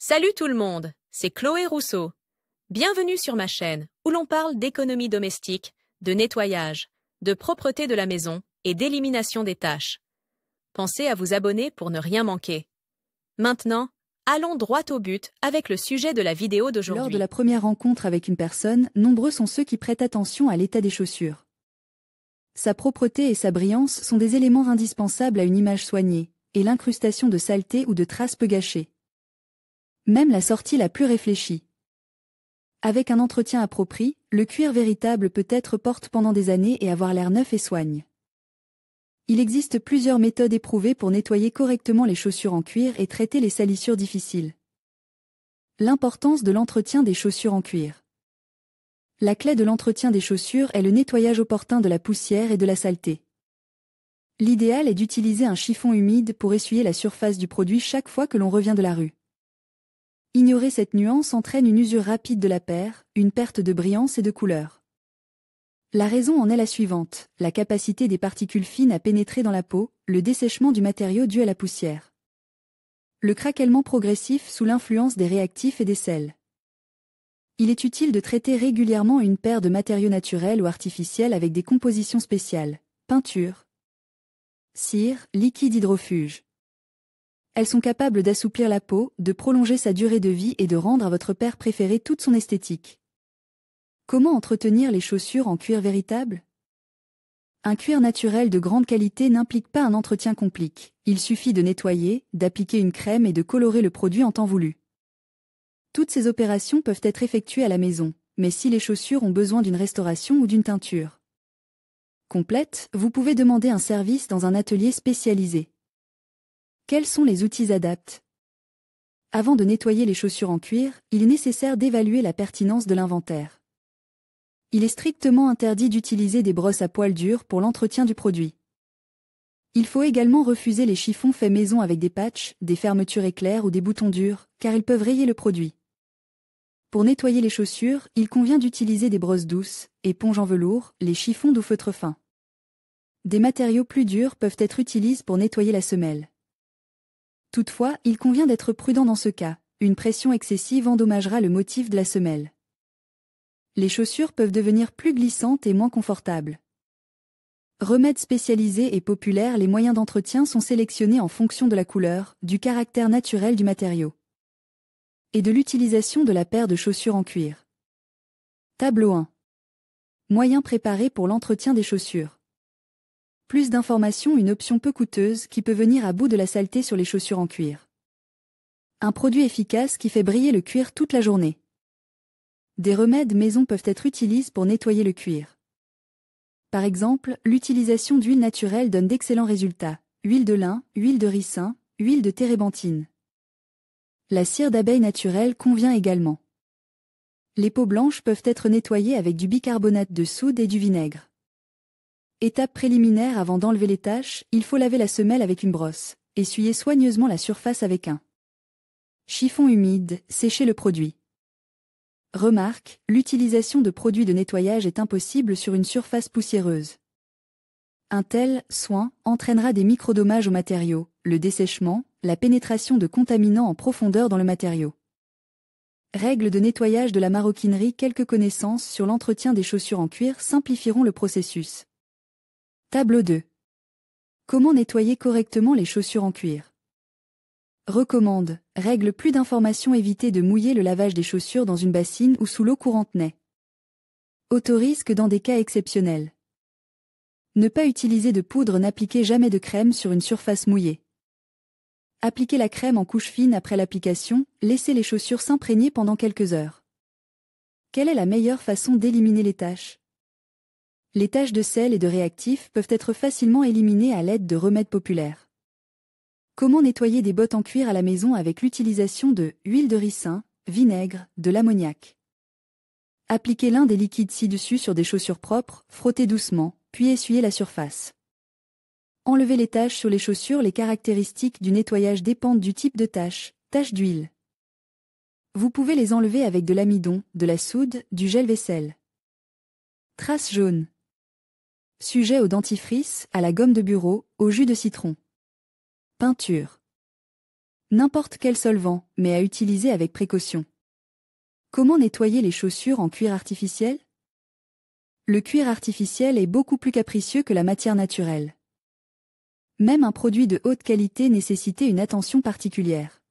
Salut tout le monde, c'est Chloé Rousseau. Bienvenue sur ma chaîne où l'on parle d'économie domestique, de nettoyage, de propreté de la maison et d'élimination des tâches. Pensez à vous abonner pour ne rien manquer. Maintenant, allons droit au but avec le sujet de la vidéo d'aujourd'hui. Lors de la première rencontre avec une personne, nombreux sont ceux qui prêtent attention à l'état des chaussures. Sa propreté et sa brillance sont des éléments indispensables à une image soignée, et l'incrustation de saleté ou de traces peut gâcher même la sortie la plus réfléchie. Avec un entretien approprié, le cuir véritable peut être porte pendant des années et avoir l'air neuf et soigne. Il existe plusieurs méthodes éprouvées pour nettoyer correctement les chaussures en cuir et traiter les salissures difficiles. L'importance de l'entretien des chaussures en cuir. La clé de l'entretien des chaussures est le nettoyage opportun de la poussière et de la saleté. L'idéal est d'utiliser un chiffon humide pour essuyer la surface du produit chaque fois que l'on revient de la rue. Ignorer cette nuance entraîne une usure rapide de la paire, une perte de brillance et de couleur. La raison en est la suivante, la capacité des particules fines à pénétrer dans la peau, le dessèchement du matériau dû à la poussière. Le craquellement progressif sous l'influence des réactifs et des sels. Il est utile de traiter régulièrement une paire de matériaux naturels ou artificiels avec des compositions spéciales, peinture, cire, liquide hydrofuge. Elles sont capables d'assouplir la peau, de prolonger sa durée de vie et de rendre à votre paire préférée toute son esthétique. Comment entretenir les chaussures en cuir véritable? Un cuir naturel de grande qualité n'implique pas un entretien compliqué. Il suffit de nettoyer, d'appliquer une crème et de colorer le produit en temps voulu. Toutes ces opérations peuvent être effectuées à la maison, mais si les chaussures ont besoin d'une restauration ou d'une teinture complète, vous pouvez demander un service dans un atelier spécialisé. Quels sont les outils adaptés? Avant de nettoyer les chaussures en cuir, il est nécessaire d'évaluer la pertinence de l'inventaire. Il est strictement interdit d'utiliser des brosses à poils durs pour l'entretien du produit. Il faut également refuser les chiffons faits maison avec des patchs, des fermetures éclairs ou des boutons durs, car ils peuvent rayer le produit. Pour nettoyer les chaussures, il convient d'utiliser des brosses douces, éponges en velours, les chiffons ou feutres fins. Des matériaux plus durs peuvent être utilisés pour nettoyer la semelle. Toutefois, il convient d'être prudent dans ce cas, une pression excessive endommagera le motif de la semelle. Les chaussures peuvent devenir plus glissantes et moins confortables. Remèdes spécialisés et populaires, les moyens d'entretien sont sélectionnés en fonction de la couleur, du caractère naturel du matériau et de l'utilisation de la paire de chaussures en cuir. Tableau 1. Moyens préparés pour l'entretien des chaussures. Plus d'informations, une option peu coûteuse qui peut venir à bout de la saleté sur les chaussures en cuir. Un produit efficace qui fait briller le cuir toute la journée. Des remèdes maison peuvent être utilisés pour nettoyer le cuir. Par exemple, l'utilisation d'huile naturelle donne d'excellents résultats. Huile de lin, huile de ricin, huile de térébenthine. La cire d'abeille naturelle convient également. Les peaux blanches peuvent être nettoyées avec du bicarbonate de soude et du vinaigre. Étape préliminaire avant d'enlever les taches, il faut laver la semelle avec une brosse. Essuyer soigneusement la surface avec un chiffon humide, sécher le produit. Remarque, l'utilisation de produits de nettoyage est impossible sur une surface poussiéreuse. Un tel soin entraînera des microdommages au matériau, le dessèchement, la pénétration de contaminants en profondeur dans le matériau. Règles de nettoyage de la maroquinerie. Quelques connaissances sur l'entretien des chaussures en cuir simplifieront le processus. Tableau 2. Comment nettoyer correctement les chaussures en cuir? Recommande, règle plus d'informations, éviter de mouiller le lavage des chaussures dans une bassine ou sous l'eau courante n'est. Autorise que dans des cas exceptionnels. Ne pas utiliser de poudre, n'appliquez jamais de crème sur une surface mouillée. Appliquez la crème en couche fine après l'application, laissez les chaussures s'imprégner pendant quelques heures. Quelle est la meilleure façon d'éliminer les taches? Les taches de sel et de réactifs peuvent être facilement éliminées à l'aide de remèdes populaires. Comment nettoyer des bottes en cuir à la maison avec l'utilisation de huile de ricin, vinaigre, de l'ammoniac? Appliquez l'un des liquides ci-dessus sur des chaussures propres, frottez doucement, puis essuyez la surface. Enlevez les taches sur les chaussures. Les caractéristiques du nettoyage dépendent du type de taches d'huile. Vous pouvez les enlever avec de l'amidon, de la soude, du gel vaisselle. Traces jaunes. Sujet au dentifrice, à la gomme de bureau, au jus de citron. Peinture. N'importe quel solvant, mais à utiliser avec précaution. Comment nettoyer les chaussures en cuir artificiel? Le cuir artificiel est beaucoup plus capricieux que la matière naturelle. Même un produit de haute qualité nécessitait une attention particulière.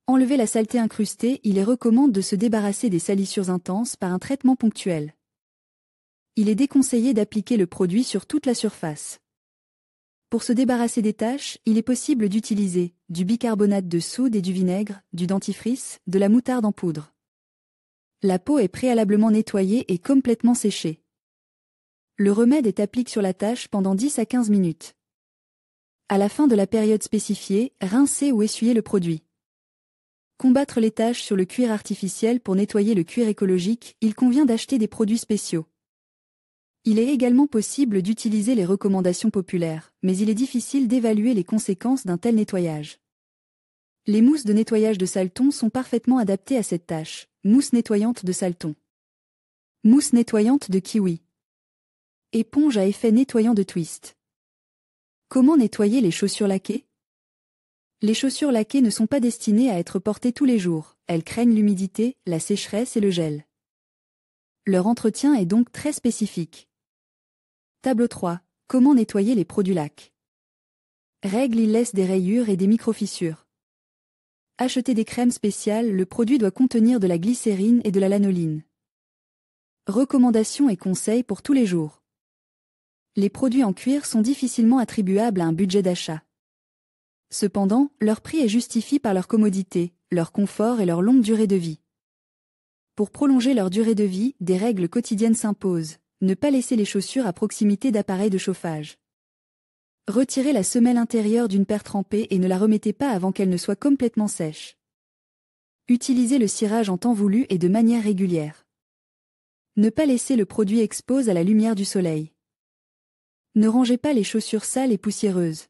Enlever la saleté incrustée, il est recommandé de se débarrasser des salissures intenses par un traitement ponctuel. Il est déconseillé d'appliquer le produit sur toute la surface. Pour se débarrasser des taches, il est possible d'utiliser du bicarbonate de soude et du vinaigre, du dentifrice, de la moutarde en poudre. La peau est préalablement nettoyée et complètement séchée. Le remède est appliqué sur la tache pendant 10 à 15 minutes. À la fin de la période spécifiée, rincer ou essuyer le produit. Combattre les taches sur le cuir artificiel. Pour nettoyer le cuir écologique, il convient d'acheter des produits spéciaux. Il est également possible d'utiliser les recommandations populaires, mais il est difficile d'évaluer les conséquences d'un tel nettoyage. Les mousses de nettoyage de Salton sont parfaitement adaptées à cette tâche. Mousse nettoyante de Salton. Mousse nettoyante de Kiwi. Éponge à effet nettoyant de Twist. Comment nettoyer les chaussures laquées? Les chaussures laquées ne sont pas destinées à être portées tous les jours, elles craignent l'humidité, la sécheresse et le gel. Leur entretien est donc très spécifique. Tableau 3. Comment nettoyer les produits laques? Règle: il laisse des rayures et des micro-fissures. Acheter des crèmes spéciales, le produit doit contenir de la glycérine et de la lanoline. Recommandations et conseils pour tous les jours. Les produits en cuir sont difficilement attribuables à un budget d'achat. Cependant, leur prix est justifié par leur commodité, leur confort et leur longue durée de vie. Pour prolonger leur durée de vie, des règles quotidiennes s'imposent. Ne pas laisser les chaussures à proximité d'appareils de chauffage. Retirez la semelle intérieure d'une paire trempée et ne la remettez pas avant qu'elle ne soit complètement sèche. Utilisez le cirage en temps voulu et de manière régulière. Ne pas laisser le produit exposé à la lumière du soleil. Ne rangez pas les chaussures sales et poussiéreuses.